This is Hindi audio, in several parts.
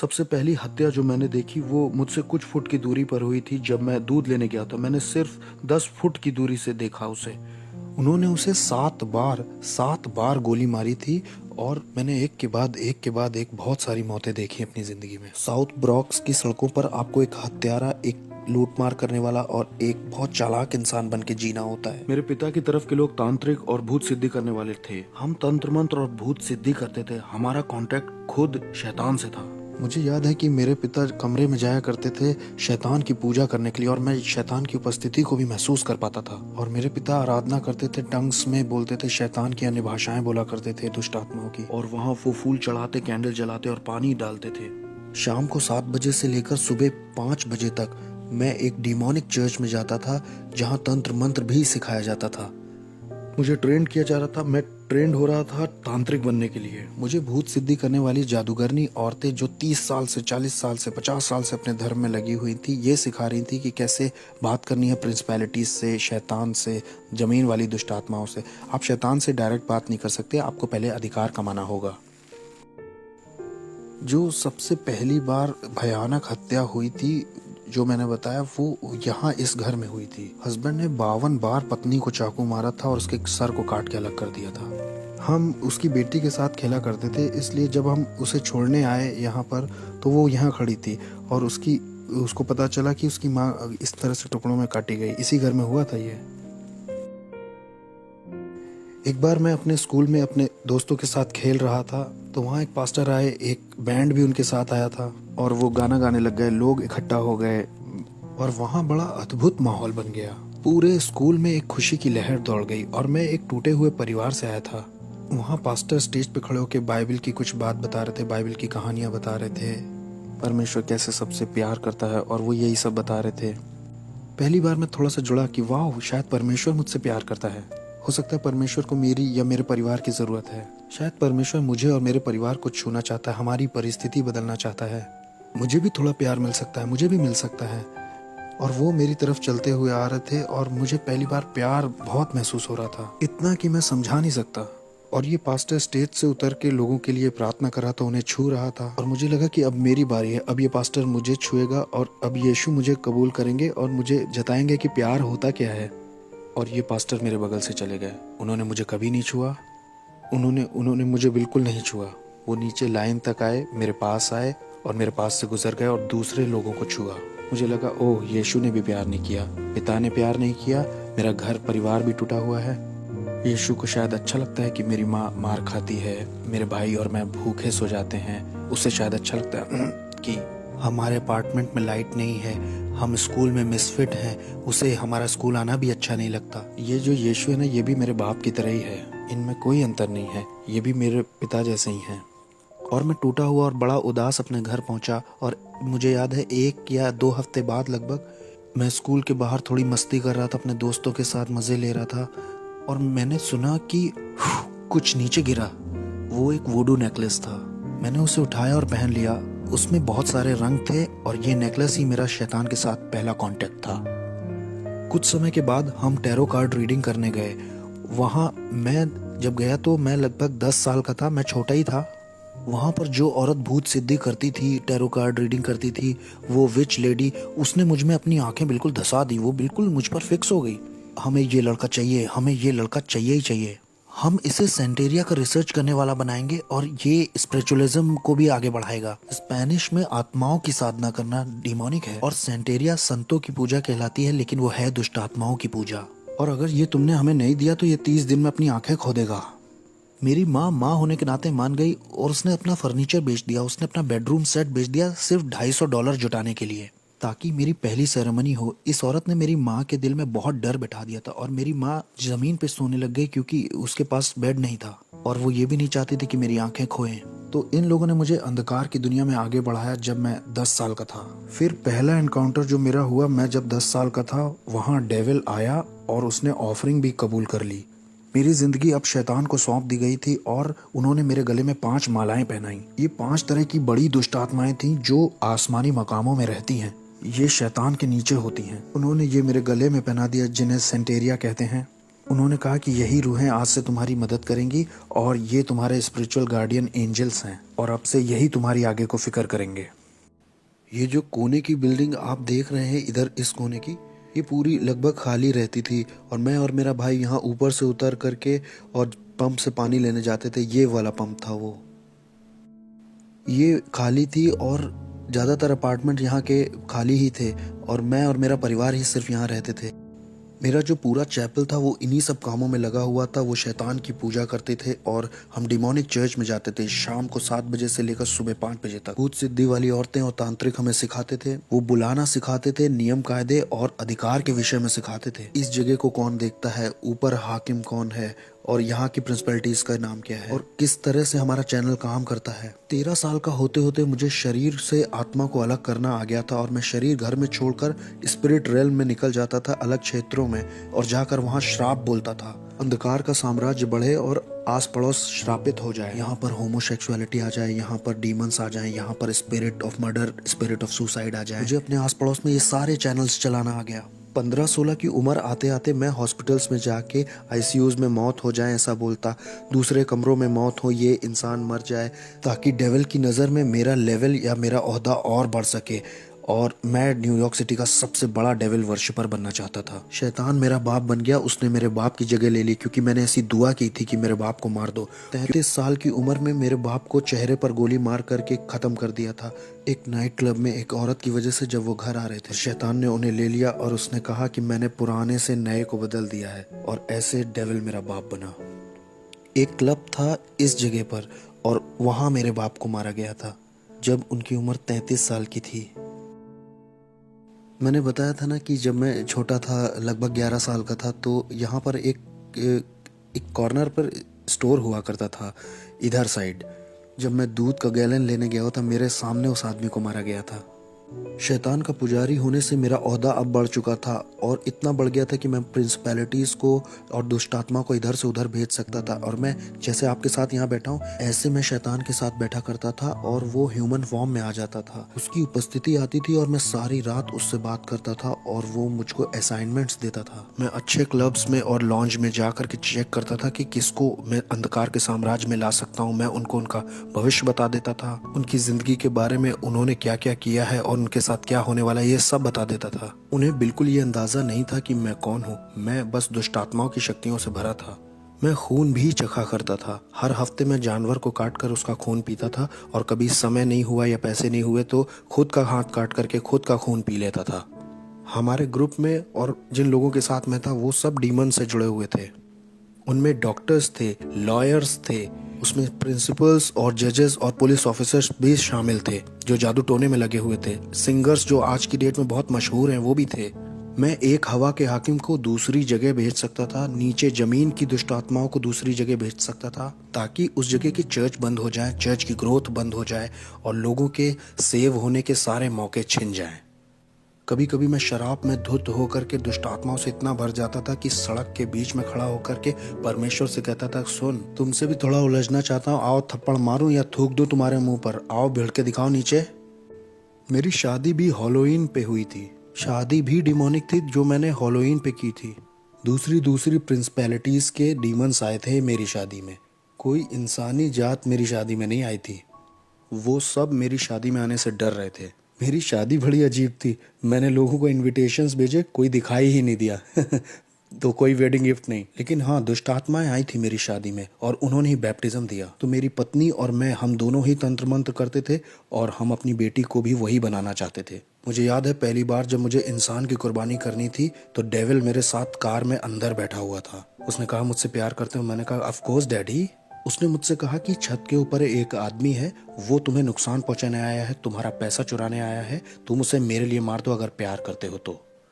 सबसे पहली हत्या जो मैंने देखी वो मुझसे कुछ फुट की दूरी पर हुई थी। जब मैं दूध लेने गया था मैंने सिर्फ 10 फुट की दूरी से देखा उसे। उन्होंने उसे 7 बार गोली मारी थी और मैंने एक के बाद एक बहुत सारी मौतें देखी अपनी जिंदगी में। साउथ ब्रॉक्स की सड़कों पर आपको एक हत्यारा, एक लूटमार करने वाला और एक बहुत चालाक इंसान बन के जीना होता है। मेरे पिता की तरफ के लोग तांत्रिक और भूत सिद्धि करने वाले थे। हम तंत्र मंत्र और भूत सिद्धि करते थे। हमारा कांटेक्ट खुद शैतान से था। मुझे याद है कि मेरे पिता कमरे में जाया करते थे शैतान की पूजा करने के लिए, और मैं शैतान की उपस्थिति को भी महसूस कर पाता था। और मेरे पिता आराधना करते थे, टंग्स में बोलते थे, शैतान की अन्य भाषाएं बोला करते थे, दुष्ट आत्माओं की। और वहाँ वो फूल चढ़ाते, कैंडल जलाते और पानी डालते थे। शाम को 7 बजे से लेकर सुबह 5 बजे तक मैं एक डिमोनिक चर्च में जाता था जहाँ तंत्र मंत्र भी सिखाया जाता था। मुझे ट्रेंड किया जा रहा था। मैं ट्रेंड हो रहा था तांत्रिक बनने के लिए। मुझे भूत सिद्धि करने वाली जादूगरनी औरतें जो 30 साल से, 40 साल से, 50 साल से अपने धर्म में लगी हुई थी, ये सिखा रही थी कि कैसे बात करनी है प्रिंसिपैलिटीज से, शैतान से, जमीन वाली दुष्ट आत्माओं से। आप शैतान से डायरेक्ट बात नहीं कर सकते, आपको पहले अधिकार कमाना होगा। जो सबसे पहली बार भयानक हत्या हुई थी जो मैंने बताया, वो यहाँ इस घर में हुई थी। हस्बैंड ने 52 बार पत्नी को चाकू मारा था और उसके सर को काट के अलग कर दिया था। हम उसकी बेटी के साथ खेला करते थे, इसलिए जब हम उसे छोड़ने आए यहाँ पर तो वो यहाँ खड़ी थी और उसको पता चला कि उसकी माँ इस तरह से टुकड़ों में काटी गई। इसी घर में हुआ था ये। एक बार मैं अपने स्कूल में अपने दोस्तों के साथ खेल रहा था तो वहाँ एक पास्टर आए, एक बैंड भी उनके साथ आया था और वो गाना गाने लग गए। लोग इकट्ठा हो गए और वहाँ बड़ा अद्भुत माहौल बन गया। पूरे स्कूल में एक खुशी की लहर दौड़ गई और मैं एक टूटे हुए परिवार से आया था। वहाँ पास्टर स्टेज पे खड़े होकर बाइबल की कुछ बात बता रहे थे, बाइबल की कहानियाँ बता रहे थे, परमेश्वर कैसे सबसे प्यार करता है, और वो यही सब बता रहे थे। पहली बार मैं थोड़ा सा जुड़ा कि वाह, शायद परमेश्वर मुझसे प्यार करता है। हो सकता है परमेश्वर को मेरी या मेरे परिवार की ज़रूरत है। शायद परमेश्वर मुझे और मेरे परिवार को छूना चाहता है, हमारी परिस्थिति बदलना चाहता है। मुझे भी थोड़ा प्यार मिल सकता है, मुझे भी मिल सकता है। और वो मेरी तरफ चलते हुए आ रहे थे और मुझे पहली बार प्यार बहुत महसूस हो रहा था, इतना कि मैं समझा नहीं सकता। और ये पास्टर स्टेज से उतर के लोगों के लिए प्रार्थना कर रहा था, उन्हें छू रहा था और मुझे लगा कि अब मेरी बारी है। अब ये पास्टर मुझे छुएगा और अब यीशु मुझे कबूल करेंगे और मुझे जताएंगे कि प्यार होता क्या है। और ये पास्टर मेरे बगल से चले गए। उन्होंने मुझे कभी नहीं छुआ। उन्होंने मुझे बिल्कुल नहीं छुआ। वो नीचे लाइन तक आए, मेरे पास आए और मेरे पास से गुजर गए और दूसरे लोगों को छुआ। मुझे लगा ओह, यीशु ने भी प्यार नहीं किया, पिता ने प्यार नहीं किया, मेरा घर परिवार भी टूटा हुआ है। यीशु को शायद अच्छा लगता है कि मेरी माँ मार खाती है, मेरे भाई और मैं भूखे सो जाते हैं। उसे शायद अच्छा लगता है कि हमारे अपार्टमेंट में लाइट नहीं है, हम स्कूल में मिसफिट हैं, उसे हमारा स्कूल आना भी अच्छा नहीं लगता। ये जो यीशु है ना, ये भी मेरे बाप की तरह ही है, इनमें कोई अंतर नहीं है, ये भी मेरे पिता जैसे ही हैं। और मैं टूटा हुआ और बड़ा उदास अपने घर पहुंचा। और मुझे याद है 1 या 2 हफ्ते बाद लगभग मैं स्कूल के बाहर थोड़ी मस्ती कर रहा था, अपने दोस्तों के साथ मज़े ले रहा था और मैंने सुना कि कुछ नीचे गिरा। वो एक वुडू नेकलेस था। मैंने उसे उठाया और पहन लिया। उसमें बहुत सारे रंग थे और ये नेकलेस ही मेरा शैतान के साथ पहला कांटेक्ट था। कुछ समय के बाद हम टैरो कार्ड रीडिंग करने गए। वहाँ मैं जब गया तो मैं लगभग 10 साल का था, मैं छोटा ही था। वहाँ पर जो औरत भूत सिद्धि करती थी, टैरो कार्ड रीडिंग करती थी, वो विच लेडी, उसने मुझ में अपनी आंखें बिल्कुल धसा दी। वो बिल्कुल मुझ पर फिक्स हो गई। हमें ये लड़का चाहिए, हमें ये लड़का चाहिए ही चाहिए। हम इसे सेंटेरिया का रिसर्च करने वाला बनाएंगे और ये स्पिरिचुअलिज्म को भी आगे बढ़ाएगा। स्पेनिश में आत्माओं की साधना करना डिमोनिक है और सेंटेरिया संतों की पूजा कहलाती है, लेकिन वो है दुष्ट आत्माओं की पूजा। और अगर ये तुमने हमें नहीं दिया तो ये 30 दिन में अपनी आंखें खो देगा। मेरी माँ होने के नाते मान गई और उसने अपना फर्नीचर बेच दिया, उसने अपना बेडरूम सेट बेच दिया सिर्फ $250 जुटाने के लिए, ताकि मेरी पहली सेरेमनी हो। इस औरत ने मेरी माँ के दिल में बहुत डर बिठा दिया था और मेरी माँ जमीन पे सोने लग गई क्योंकि उसके पास बेड नहीं था और वो ये भी नहीं चाहती थी कि मेरी आंखें खोएं। तो इन लोगों ने मुझे अंधकार की दुनिया में आगे बढ़ाया जब मैं 10 साल का था। फिर पहला एनकाउंटर जो मेरा हुआ, मैं जब 10 साल का था, वहाँ डेविल आया और उसने ऑफरिंग भी कबूल कर ली। मेरी जिंदगी अब शैतान को सौंप दी गई थी और उन्होंने मेरे गले में 5 मालाएं पहनाई। ये 5 तरह की बड़ी दुष्ट आत्माएं थीं जो आसमानी मकामों में रहती हैं। ये शैतान के नीचे होती हैं। उन्होंने ये मेरे गले में पहना दिया, जिन्हें सेंटेरिया कहते हैं। उन्होंने कहा कि यही रूहें आज से तुम्हारी मदद करेंगी और ये तुम्हारे स्पिरिचुअल गार्डियन एंजल्स हैं और अब से यही तुम्हारी आगे को फिक्र करेंगे। ये जो कोने की बिल्डिंग आप देख रहे हैं इधर इस कोने की, ये पूरी लगभग खाली रहती थी और मैं और मेरा भाई यहाँ ऊपर से उतर करके और पंप से पानी लेने जाते थे। ये वाला पंप था वो, ये खाली थी और ज़्यादातर अपार्टमेंट यहाँ के खाली ही थे और मैं और मेरा परिवार ही सिर्फ यहाँ रहते थे। मेरा जो पूरा चैपल था वो इन्हीं सब कामों में लगा हुआ था। वो शैतान की पूजा करते थे और हम डिमोनिक चर्च में जाते थे शाम को 7 बजे से लेकर सुबह 5 बजे तक। भूत सिद्धि वाली औरतें और तांत्रिक हमें सिखाते थे, वो बुलाना सिखाते थे, नियम कायदे और अधिकार के विषय में सिखाते थे। इस जगह को कौन देखता है, ऊपर हाकिम कौन है और यहाँ की प्रिंसिपलिटीज का नाम क्या है और किस तरह से हमारा चैनल काम करता है। 13 साल का होते होते मुझे शरीर से आत्मा को अलग करना आ गया था और मैं शरीर घर में छोड़कर स्पिरिट रेल्म में निकल जाता था, अलग क्षेत्रों में, और जाकर वहाँ श्राप बोलता था। अंधकार का साम्राज्य बढ़े और आस पड़ोस श्रापित हो जाए, यहाँ पर होमोसेक्सुअलिटी आ जाए, यहाँ पर डीमंस आ जाए, यहाँ पर spirit of murder, spirit of suicide आ जाए। मुझे अपने आस पड़ोस में ये सारे चैनल्स चलाना आ गया। 15-16 की उम्र आते आते मैं हॉस्पिटल्स में जाके आईसीयूज में मौत हो जाए ऐसा बोलता, दूसरे कमरों में मौत हो, ये इंसान मर जाए, ताकि डेविल की नज़र में मेरा लेवल या मेरा ओहदा और बढ़ सके और मैं न्यूयॉर्क सिटी का सबसे बड़ा डेविल वर्शिपर बनना चाहता था। शैतान मेरा बाप बन गया, उसने मेरे बाप की जगह ले ली क्योंकि मैंने ऐसी दुआ की थी कि मेरे बाप को मार दो। 33 साल की उम्र में मेरे बाप को चेहरे पर गोली मार करके खत्म कर दिया था एक नाइट क्लब में एक औरत की वजह से। जब वो घर आ रहे थे शैतान ने उन्हें ले लिया और उसने कहा कि मैंने पुराने से नए को बदल दिया है और ऐसे डेविल मेरा बाप बना। एक क्लब था इस जगह पर और वहां मेरे बाप को मारा गया था जब उनकी उम्र 33 साल की थी। मैंने बताया था ना कि जब मैं छोटा था, लगभग 11 साल का था, तो यहाँ पर एक कॉर्नर पर स्टोर हुआ करता था इधर साइड। जब मैं दूध का गैलन लेने गया था मेरे सामने उस आदमी को मारा गया था। शैतान का पुजारी होने से मेरा ओहदा अब बढ़ चुका था और इतना बढ़ गया था कि मैं प्रिंसिपैलिटीज़ को और दुष्ट आत्मा को इधर से उधर भेज सकता था। और मैं जैसे आपके साथ यहाँ बैठा हूँ ऐसे मैं शैतान के साथ बैठा करता था और वो ह्यूमन फॉर्म में आ जाता था। उसकी उपस्थिति आती थी और मैं सारी रात उससे बात करता था और वो मुझको असाइनमेंट्स देता था। मैं अच्छे क्लब्स में और लॉन्ज में जा करके चेक करता था कि किसको मैं अंधकार के साम्राज्य में ला सकता हूँ। मैं उनको उनका भविष्य बता देता था, उनकी जिंदगी के बारे में उन्होंने क्या क्या किया है और उनके साथ क्या होने वाला है, ये सब बता देता था। उन्हें बिल्कुल ये अंदाजा नहीं था कि मैं कौन हूँ। मैं बस दुष्ट आत्माओं की शक्तियों से भरा था। मैं खून भी चखा करता था। हर हफ्ते मैं जानवर को काट कर उसका खून पीता था और कभी समय नहीं हुआ या पैसे नहीं हुए तो खुद का हाथ काट करके खुद का खून पी लेता था। हमारे ग्रुप में और जिन लोगों के साथ मैं था वो सब डीमन से जुड़े हुए थे। उनमें डॉक्टर्स थे, लॉयर्स थे, उसमें प्रिंसिपल्स और जजेस और पुलिस ऑफिसर्स भी शामिल थे जो जादू टोने में लगे हुए थे। सिंगर्स जो आज की डेट में बहुत मशहूर हैं वो भी थे। मैं एक हवा के हाकिम को दूसरी जगह भेज सकता था, नीचे जमीन की दुष्ट आत्माओं को दूसरी जगह भेज सकता था ताकि उस जगह की चर्च बंद हो जाए, चर्च की ग्रोथ बंद हो जाए और लोगों के सेव होने के सारे मौके छिन जाएं। कभी कभी मैं शराब में धुत होकर के दुष्ट आत्माओं से इतना भर जाता था कि सड़क के बीच में खड़ा होकर के परमेश्वर से कहता था, सुन, तुमसे भी थोड़ा उलझना चाहता हूँ, आओ थप्पड़ मारूं या थूक दूं तुम्हारे मुंह पर, आओ भिड़ के दिखाओ नीचे। मेरी शादी भी हॉलोवीन पे हुई थी। शादी भी डिमोनिक थी जो मैंने हॉलोवीन पे की थी। दूसरी प्रिंसिपैलिटीज के डीमंस आए थे मेरी शादी में। कोई इंसानी जात मेरी शादी में नहीं आई थी। वो सब मेरी शादी में आने से डर रहे थे। मेरी शादी बड़ी अजीब थी। मैंने लोगों को इनविटेशंस भेजे, कोई दिखाई ही नहीं दिया तो कोई वेडिंग गिफ्ट नहीं। लेकिन हाँ, दुष्ट आत्माएं आई थी मेरी शादी में और उन्होंने ही बैप्टिज्म दिया। तो मेरी पत्नी और मैं, हम दोनों ही तंत्र मंत्र करते थे और हम अपनी बेटी को भी वही बनाना चाहते थे। मुझे याद है पहली बार जब मुझे इंसान की कुर्बानी करनी थी तो डेविल मेरे साथ कार में अंदर बैठा हुआ था। उसने कहा, मुझसे प्यार करते हो? मैंने कहा, ऑफ कोर्स डैडी। उसने मुझसे कहा कि छत के ऊपर एक आदमी है, वो तुम्हें नुकसान पहुंचाने आया है, तुम्हारा पैसा चुराने आया है, तुम उसे मेरे लिए मार दो अगर प्यार करते हो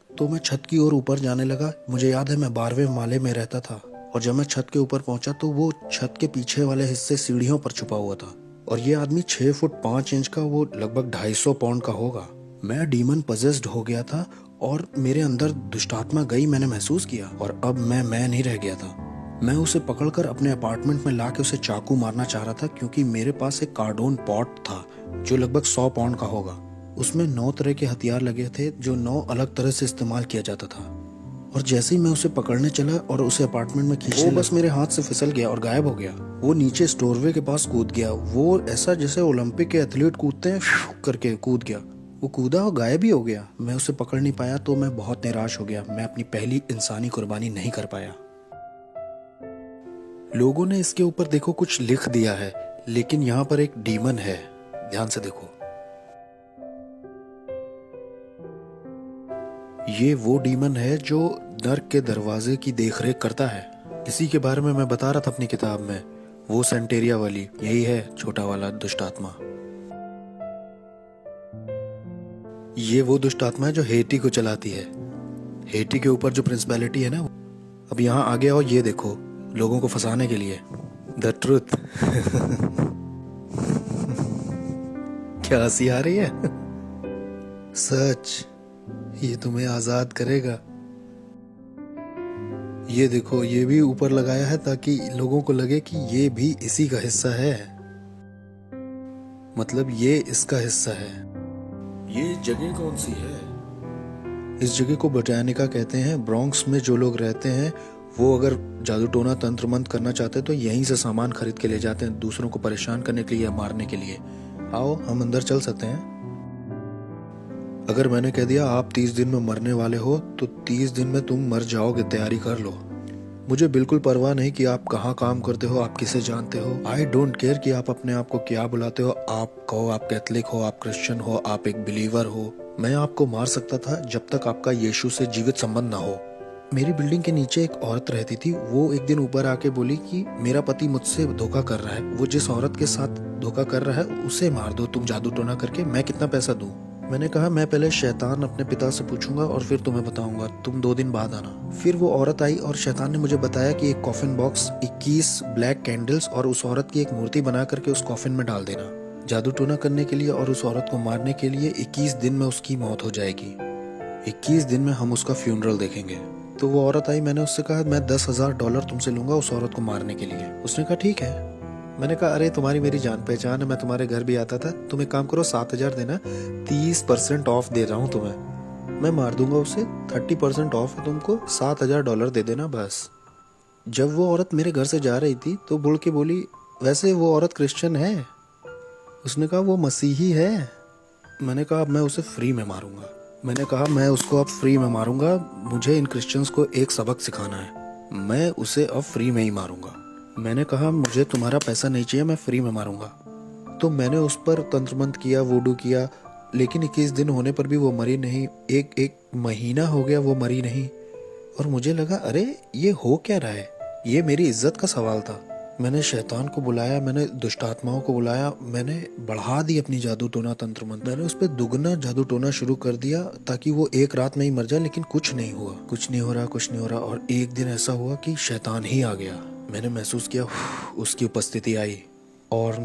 तो मैं छत की ओर ऊपर जाने लगा। मुझे याद है मैं 12वें माले में रहता था और जब मैं छत के ऊपर पहुंचा तो वो छत के पीछे वाले हिस्से सीढ़ियों पर छुपा हुआ था और ये आदमी 6 फुट 5 इंच का, वो लगभग 250 पाउंड का होगा। मैं डीमन पजेस्ड हो गया था और मेरे अंदर दुष्टात्मा गई, मैंने महसूस किया और अब मैं नहीं रह गया था। मैं उसे पकड़कर अपने अपार्टमेंट में लाके उसे चाकू मारना चाह रहा था क्योंकि मेरे पास एक कार्डोन पॉट था जो लगभग 100 पाउंड का होगा। उसमें 9 तरह के हथियार लगे थे जो 9 अलग तरह से इस्तेमाल किया जाता था और जैसे ही मैं उसे पकड़ने चला और उसे अपार्टमेंट में खींचने, वो बस मेरे हाथ से फिसल गया और गायब हो गया। वो नीचे स्टोरवे के पास कूद गया। वो ऐसा जैसे ओलंपिक के एथलीट कूदते हैं, करके कूद गया। वो कूदा और गायब ही हो गया। मैं उसे पकड़ नहीं पाया तो मैं बहुत निराश हो गया। मैं अपनी पहली इंसानी कुर्बानी नहीं कर पाया। लोगों ने इसके ऊपर देखो कुछ लिख दिया है, लेकिन यहाँ पर एक डीमन है। ध्यान से देखो, ये वो डीमन है जो नर्क के दरवाजे की देखरेख करता है। इसी के बारे में मैं बता रहा था अपनी किताब में। वो सेंटेरिया वाली यही है, छोटा वाला दुष्ट आत्मा। ये वो दुष्ट आत्मा है जो हेटी को चलाती है। हेटी के ऊपर जो प्रिंसिपैलिटी है ना। अब यहाँ आगे आओ, ये देखो, लोगों को फंसाने के लिए द ट्रुथ। क्या हंसी आ रही है? सच, ये तुम्हें आजाद करेगा। ये देखो, ये भी ऊपर लगाया है ताकि लोगों को लगे कि ये भी इसी का हिस्सा है, मतलब ये इसका हिस्सा है। ये जगह कौन सी है? इस जगह को बोटानिका कहते हैं। ब्रॉन्क्स में जो लोग रहते हैं वो अगर जादू टोना तंत्र मंत्र करना चाहते हैं तो यहीं से सामान खरीद के ले जाते हैं, दूसरों को परेशान करने के लिए या मारने के लिए। आओ, हम अंदर चल सकते हैं। अगर मैंने कह दिया आप 30 दिन में मरने वाले हो तो 30 दिन में तुम मर जाओगे, तैयारी कर लो। मुझे बिल्कुल परवाह नहीं कि आप कहाँ काम करते हो, आप किसे जानते हो। आई डोंट केयर कि आप अपने आप को क्या बुलाते हो। आप कहो आप कैथलिक हो, आप क्रिश्चियन हो, आप एक बिलीवर हो। मैं आपको मार सकता था जब तक आपका यीशु से जीवित संबंध ना हो। मेरी बिल्डिंग के नीचे एक औरत रहती थी। वो एक दिन ऊपर आके बोली कि मेरा पति मुझसे धोखा कर रहा है, वो जिस औरत के साथ धोखा कर रहा है उसे मार दो तुम जादू टोना करके, मैं कितना पैसा दूं। मैंने कहा मैं पहले शैतान अपने पिता से पूछूंगा और फिर तुम्हें बताऊंगा, तुम 2 दिन बाद आना। फिर वो औरत आई और शैतान ने मुझे बताया कि एक कॉफिन बॉक्स, 21 ब्लैक कैंडल्स और उस औरत की एक मूर्ति बना करके उस कॉफिन में डाल देना। जादू टोना करने के लिए और उस औरत को मारने के लिए 21 दिन में उसकी मौत हो जाएगी। 21 दिन में हम उसका फ्यूनरल देखेंगे। तो वो औरत आई, मैंने उससे कहा मैं $10,000 तुमसे लूंगा उस औरत को मारने के लिए। उसने कहा ठीक है। मैंने कहा अरे तुम्हारी मेरी जान पहचान है, मैं तुम्हारे घर भी आता था, तुम एक काम करो 7,000 देना, 30% ऑफ दे रहा हूँ तुम्हें, मैं मार दूंगा उसे, 30% ऑफ है तुमको, $7,000 दे देना बस। जब वो औरत मेरे घर से जा रही थी तो बुड़ के बोली वैसे वो औरत क्रिश्चियन है। उसने कहा वो मसीही है। मैंने कहा अब मैं उसे फ्री में मारूंगा। मैंने कहा मैं उसको अब फ्री में मारूंगा, मुझे इन क्रिश्चियंस को एक सबक सिखाना है, मैं उसे अब फ्री में ही मारूंगा। मैंने कहा मुझे तुम्हारा पैसा नहीं चाहिए, मैं फ्री में मारूंगा। तो मैंने उस पर तंत्र मंत्र किया, वोडू किया, लेकिन 21 दिन होने पर भी वो मरी नहीं। एक महीना हो गया वो मरी नहीं। और मुझे लगा अरे ये हो क्या रहा है, ये मेरी इज्जत का सवाल था। मैंने शैतान को बुलाया, मैंने दुष्ट आत्माओं को बुलाया, मैंने बढ़ा दी अपनी जादू टोना तंत्र मंत्र। मैंने उस पर दुगना जादू टोना शुरू कर दिया ताकि वो एक रात में ही मर जाए, लेकिन कुछ नहीं हुआ, कुछ नहीं हो रहा, कुछ नहीं हो रहा। और एक दिन ऐसा हुआ कि शैतान ही आ गया। मैंने महसूस किया उसकी उपस्थिति आई और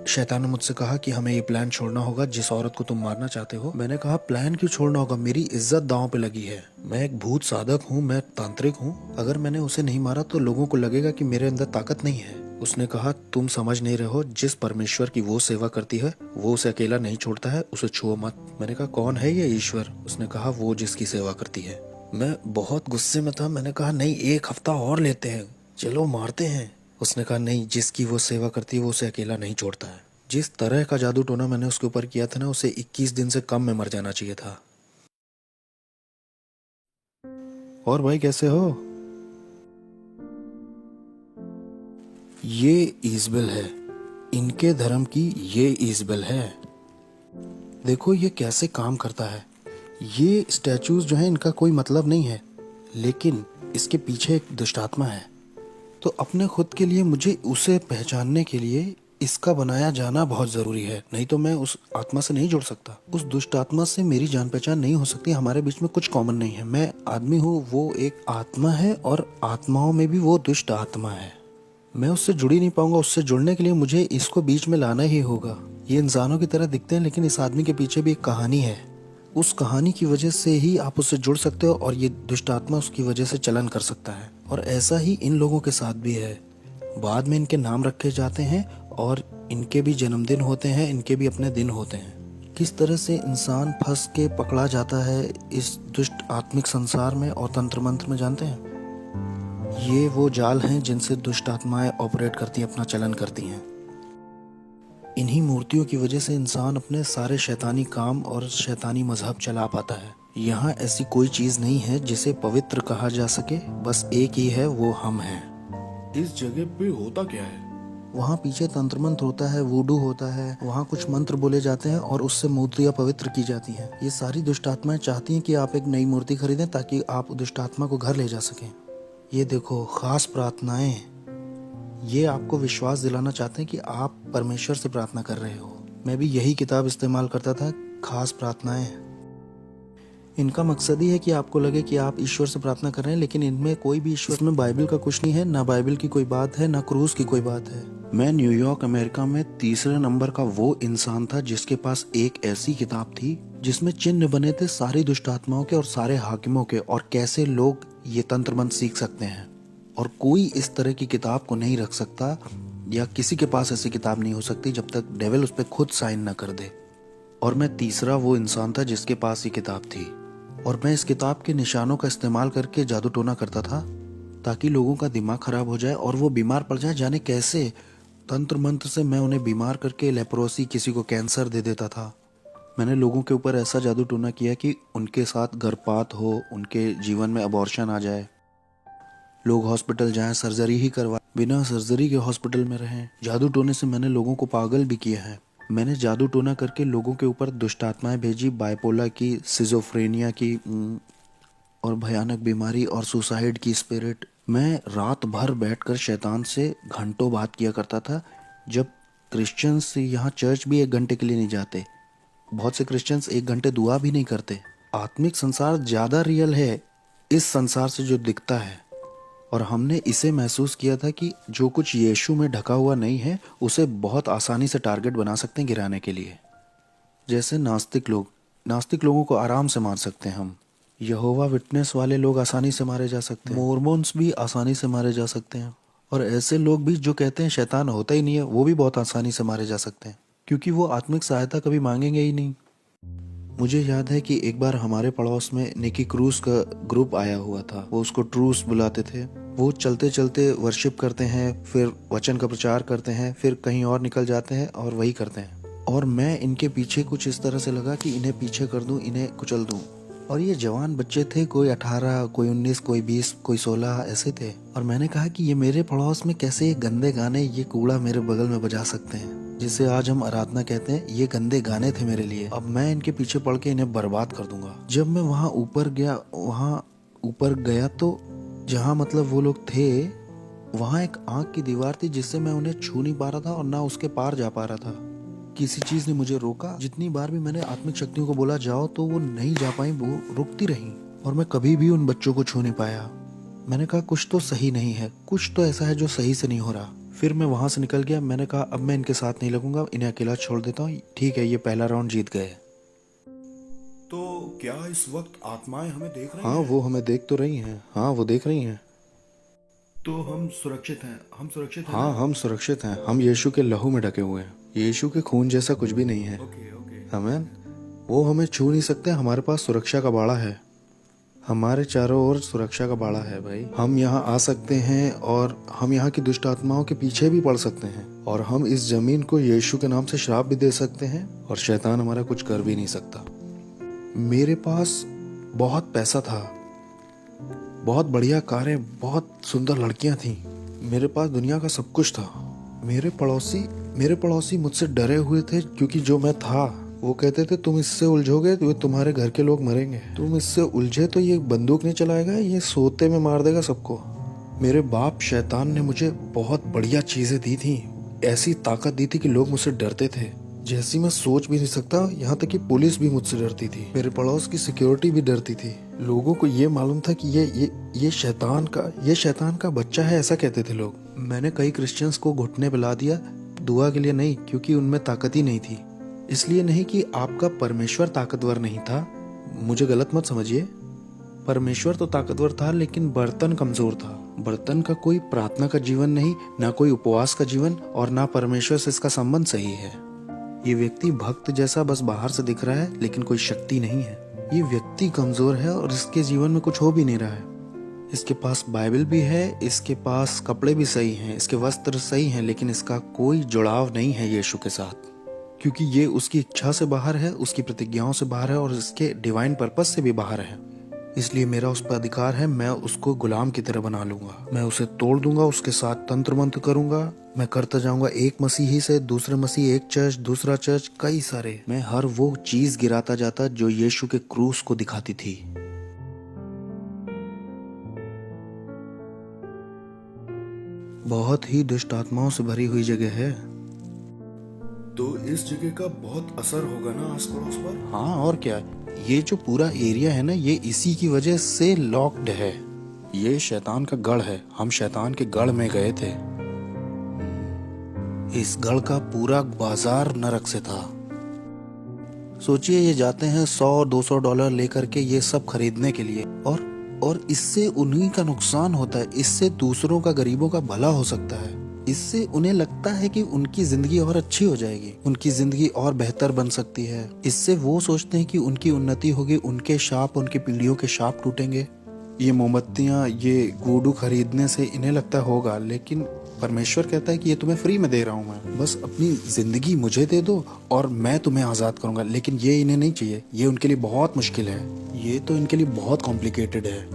शैतान ने मुझसे कहा कि हमें ये प्लान छोड़ना होगा जिस औरत को तुम मारना चाहते हो। मैंने कहा प्लान क्यों छोड़ना होगा, मेरी इज्जत दांव पे लगी है, मैं एक भूत साधक हूँ, मैं तांत्रिक हूँ, अगर मैंने उसे नहीं मारा तो लोगों को लगेगा कि मेरे अंदर ताकत नहीं है। उसने कहा तुम समझ नहीं रहे हो, जिस परमेश्वर की वो सेवा करती है वो उसे अकेला नहीं छोड़ता है, उसे छुओ मत। मैंने कहा कौन है ये ईश्वर? उसने कहा वो जिसकी सेवा करती है। मैं बहुत गुस्से में था। मैंने कहा नहीं, 1 हफ्ता और लेते हैं, चलो मारते हैं। उसने कहा नहीं, जिसकी वो सेवा करती है वो उसे अकेला नहीं छोड़ता है। जिस तरह का जादू टोना मैंने उसके ऊपर किया था ना, उसे 21 दिन से कम में मर जाना चाहिए था। और भाई कैसे हो? ये ईजबेल है, इनके धर्म की ये ईजबेल है। देखो ये कैसे काम करता है। ये स्टैचूज जो है इनका कोई मतलब नहीं है, लेकिन इसके पीछे एक दुष्ट आत्मा है। तो अपने खुद के लिए मुझे उसे पहचानने के लिए इसका बनाया जाना बहुत जरूरी है, नहीं तो मैं उस आत्मा से नहीं जुड़ सकता। उस दुष्ट आत्मा से मेरी जान पहचान नहीं हो सकती, हमारे बीच में कुछ कॉमन नहीं है। मैं आदमी हूँ, वो एक आत्मा है और आत्माओं में भी वो दुष्ट आत्मा है। मैं उससे जुड़ ही नहीं पाऊंगा। उससे जुड़ने के लिए मुझे इसको बीच में लाना ही होगा। ये इंसानों की तरह दिखते हैं, लेकिन इस आदमी के पीछे भी एक कहानी है। उस कहानी की वजह से ही आप उससे जुड़ सकते हो और ये दुष्ट आत्मा उसकी वजह से चलन कर सकता है। और ऐसा ही इन लोगों के साथ भी है। बाद में इनके नाम रखे जाते हैं और इनके भी जन्मदिन होते हैं, इनके भी अपने दिन होते हैं। किस तरह से इंसान फंस के पकड़ा जाता है इस दुष्ट आत्मिक संसार में और तंत्र मंत्र में जानते हैं, ये वो जाल हैं जिनसे दुष्ट आत्माएं ऑपरेट करती हैं, अपना चलन करती हैं। इन्हीं मूर्तियों की वजह से इंसान अपने सारे शैतानी काम और शैतानी मजहब चला पाता है। यहाँ ऐसी कोई चीज नहीं है जिसे पवित्र कहा जा सके, बस एक ही है, वो हम हैं। इस जगह पे होता क्या है? वहाँ पीछे तंत्र मंत्र होता है, वूडू होता है, वहाँ कुछ मंत्र बोले जाते हैं और उससे मूर्तियाँ पवित्र की जाती हैं। ये सारी दुष्ट आत्माएं चाहती हैं कि आप एक नई मूर्ति खरीदें ताकि आप दुष्ट आत्मा को घर ले जा सकें। ये देखो, खास प्रार्थनाएं, ये आपको विश्वास दिलाना चाहते हैं कि आप परमेश्वर से प्रार्थना कर रहे हो। मैं भी यही किताब इस्तेमाल करता था, खास प्रार्थनाएं। इनका मकसद ही है कि आपको लगे कि आप ईश्वर से प्रार्थना कर रहे हैं, लेकिन इनमें कोई भी ईश्वर में बाइबल का कुछ नहीं है, ना बाइबल की कोई बात है, ना क्रूस की कोई बात है। मैं न्यूयॉर्क अमेरिका में तीसरे नंबर का वो इंसान था जिसके पास एक ऐसी किताब थी जिसमें चिन्ह बने थे सारी दुष्ट आत्माओं के और सारे हाकिमों के, और कैसे लोग ये तंत्र मंत्र सीख सकते हैं। और कोई इस तरह की किताब को नहीं रख सकता, या किसी के पास ऐसी किताब नहीं हो सकती जब तक डेविल उस पर खुद साइन न कर दे। और मैं तीसरा वो इंसान था जिसके पास ये किताब थी, और मैं इस किताब के निशानों का इस्तेमाल करके जादू टोना करता था ताकि लोगों का दिमाग खराब हो जाए और वो बीमार पड़ जाए। जाने कैसे तंत्र मंत्र से मैं उन्हें बीमार करके लेप्रोसी, किसी को कैंसर दे देता था। मैंने लोगों के ऊपर ऐसा जादू टोना किया कि उनके साथ गर्भपात हो, उनके जीवन में अबॉर्शन आ जाए, लोग हॉस्पिटल जाएं, सर्जरी ही करवा, बिना सर्जरी के हॉस्पिटल में रहें। जादू टोने से मैंने लोगों को पागल भी किया है। मैंने जादू टोना करके लोगों के ऊपर दुष्ट आत्माएं भेजी, बाइपोला की, सिजोफ्रेनिया की और भयानक बीमारी और सुसाइड की स्पिरिट। मैं रात भर बैठकर शैतान से घंटों बात किया करता था, जब क्रिश्चियंस यहाँ चर्च भी 1 घंटे के लिए नहीं जाते। बहुत से क्रिश्चियंस 1 घंटे दुआ भी नहीं करते। आत्मिक संसार ज्यादा रियल है इस संसार से जो दिखता है, और हमने इसे महसूस किया था कि जो कुछ यीशु में ढका हुआ नहीं है उसे बहुत आसानी से टारगेट बना सकते हैं गिराने के लिए। जैसे नास्तिक लोगों को आराम से मार सकते हैं हम। यहोवा विटनेस वाले लोग आसानी से मारे जा सकते हैं। मोर्मोन्स भी आसानी से मारे जा सकते हैं। और ऐसे लोग भी जो कहते हैं शैतान होता ही नहीं है, वो भी बहुत आसानी से मारे जा सकते हैं, क्योंकि वो आत्मिक सहायता कभी मांगेंगे ही नहीं। मुझे याद है कि एक बार हमारे पड़ोस में निकी क्रूस का ग्रुप आया हुआ था। वो उसको ट्रूस बुलाते थे। वो चलते चलते वर्शिप करते हैं, फिर वचन का प्रचार करते हैं, फिर कहीं और निकल जाते हैं और वही करते हैं। और मैं इनके पीछे कुछ इस तरह से लगा कि इन्हें पीछे कर दूं, इन्हें कुचल दूं। और ये जवान बच्चे थे, कोई 18, कोई 19, कोई 20, कोई 16 ऐसे थे। और मैंने कहा कि ये मेरे पड़ोस में कैसे ये गंदे गाने, ये कूड़ा मेरे बगल में बजा सकते हैं, जिसे आज हम आराधना कहते हैं। ये गंदे गाने थे मेरे लिए। अब मैं इनके पीछे पड़ के इन्हें बर्बाद कर दूंगा। जब मैं वहाँ ऊपर गया तो जहाँ मतलब वो लोग थे, वहाँ एक आँख की दीवार थी जिससे मैं उन्हें छू नहीं पा रहा था और ना उसके पार जा पा रहा था। किसी चीज ने मुझे रोका। जितनी बार भी मैंने आत्मिक शक्तियों को बोला जाओ, तो वो नहीं जा पाई, वो रुकती रही, और मैं कभी भी उन बच्चों को छू नहीं पाया। मैंने कहा कुछ तो सही नहीं है, कुछ तो ऐसा है जो सही से नहीं हो रहा। फिर मैं वहां से निकल गया। मैंने कहा अब मैं इनके साथ नहीं लगूंगा, इन्हें अकेला छोड़ देता हूँ। ठीक है, ये पहला राउंड जीत गए। तो क्या इस वक्त आत्माएं हमें देख रही हाँ, हैं? वो हमें देख तो रही हैं। हाँ, वो देख रही हैं। तो हम सुरक्षित हैं? हाँ, हम सुरक्षित हैं। हम यीशु के लहू में ढके हुए हैं। यीशु के खून जैसा कुछ भी नहीं है। ओके। आमीन। वो हमें छू नहीं सकते। हमारे पास सुरक्षा का बाड़ा है। हमारे चारों ओर सुरक्षा का बाड़ा है भाई। हम यहाँ आ सकते हैं और हम यहाँ की दुष्ट आत्माओं के पीछे भी पड़ सकते हैं, और हम इस जमीन को यीशु के नाम से श्राप भी दे सकते हैं, और शैतान हमारा कुछ कर भी नहीं सकता। मेरे पास बहुत पैसा था, बहुत बढ़िया कारें, बहुत सुंदर लड़कियां थीं। मेरे पास दुनिया का सब कुछ था। मेरे पड़ोसी मुझसे डरे हुए थे, क्योंकि जो मैं था, वो कहते थे तुम इससे उलझोगे तो तुम्हारे घर के लोग मरेंगे। तुम इससे उलझे तो ये बंदूक नहीं चलाएगा, ये सोते में मार देगा सबको। मेरे बाप शैतान ने मुझे बहुत बढ़िया चीजें दी थी, ऐसी ताकत दी थी कि लोग मुझसे डरते थे, जैसी मैं सोच भी नहीं सकता। यहाँ तक कि पुलिस भी मुझसे डरती थी। मेरे पड़ोस की सिक्योरिटी भी डरती थी। लोगों को ये मालूम था कि ये शैतान का बच्चा है, ऐसा कहते थे लोग। मैंने कई क्रिश्चियंस को घुटने पिला दिया, दुआ के लिए नहीं, क्योंकि उनमें ताकत ही नहीं थी। इसलिए नहीं कि आपका परमेश्वर ताकतवर नहीं था, मुझे गलत मत समझिए। परमेश्वर तो ताकतवर था, लेकिन बर्तन कमजोर था। बर्तन का कोई प्रार्थना का जीवन नहीं, ना कोई उपवास का जीवन, और ना परमेश्वर से इसका संबंध सही है। ये व्यक्ति भक्त जैसा बस बाहर से दिख रहा है, लेकिन कोई शक्ति नहीं है। ये व्यक्ति कमजोर है और इसके जीवन में कुछ हो भी नहीं रहा है। इसके पास बाइबल भी है, इसके पास कपड़े भी सही हैं, इसके वस्त्र सही हैं, लेकिन इसका कोई जुड़ाव नहीं है यीशु के साथ, क्योंकि ये उसकी इच्छा से बाहर है, उसकी प्रतिज्ञाओं से बाहर है और इसके डिवाइन पर्पस से भी बाहर है। इसलिए मेरा उस पर अधिकार है, मैं उसको गुलाम की तरह बना लूंगा, मैं उसे तोड़ दूंगा, उसके साथ तंत्र मंत्र करूंगा, मैं करता जाऊंगा एक मसीही से दूसरे मसीह, एक चर्च दूसरा चर्च, कई सारे। मैं हर वो चीज गिराता जाता जो यीशु के क्रूस को दिखाती थी। बहुत ही दुष्ट आत्माओं से भरी हुई जगह है। तो इस जगह का बहुत असर होगा ना आस पड़ोस पर। हाँ और क्या, ये जो पूरा एरिया है ना, ये इसी की वजह से लॉक्ड है। ये शैतान का गढ़ है, हम शैतान के गढ़ में गए थे। इस गढ़ का पूरा बाजार नरक से था। सोचिए, ये जाते हैं $100-200 लेकर के ये सब खरीदने के लिए, और इससे उन्हीं का नुकसान होता है, इससे दूसरों का, गरीबों का भला हो सकता है। इससे उन्हें लगता है कि उनकी जिंदगी और अच्छी हो जाएगी, उनकी जिंदगी और बेहतर बन सकती है। इससे वो सोचते हैं कि उनकी उन्नति होगी, उनके शाप, उनकी पीढ़ियों के शाप टूटेंगे। ये मोमबत्तियां, ये वुडू खरीदने से इन्हें लगता होगा, लेकिन परमेश्वर कहता है कि ये तुम्हें फ्री में दे रहा हूँ मैं, बस अपनी जिंदगी मुझे दे दो और मैं तुम्हें आजाद करूंगा। लेकिन ये इन्हें नहीं चाहिए, ये उनके लिए बहुत मुश्किल है, ये तो इनके लिए बहुत कॉम्प्लिकेटेड है।